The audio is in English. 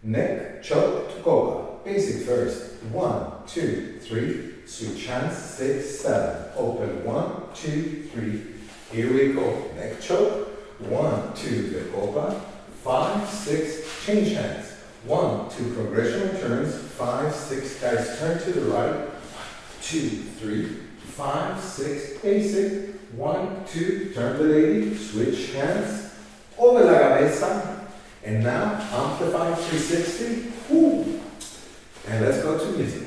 Neck choke to Copa. Basic first. 1, 2, 3. Switch hands. 6, 7. Open. 1, 2, 3. Here we go. Neck choke. 1, 2. The Copa. 5, 6. Change hands. 1, 2. Progression returns. 5, 6. Guys, turn to the right. 1, 2, 3, 5, 6. Basic. 1, 2. Turn the lady. Switch hands. Over la cabeza. And now, amplify 360. Woo. And let's go to music.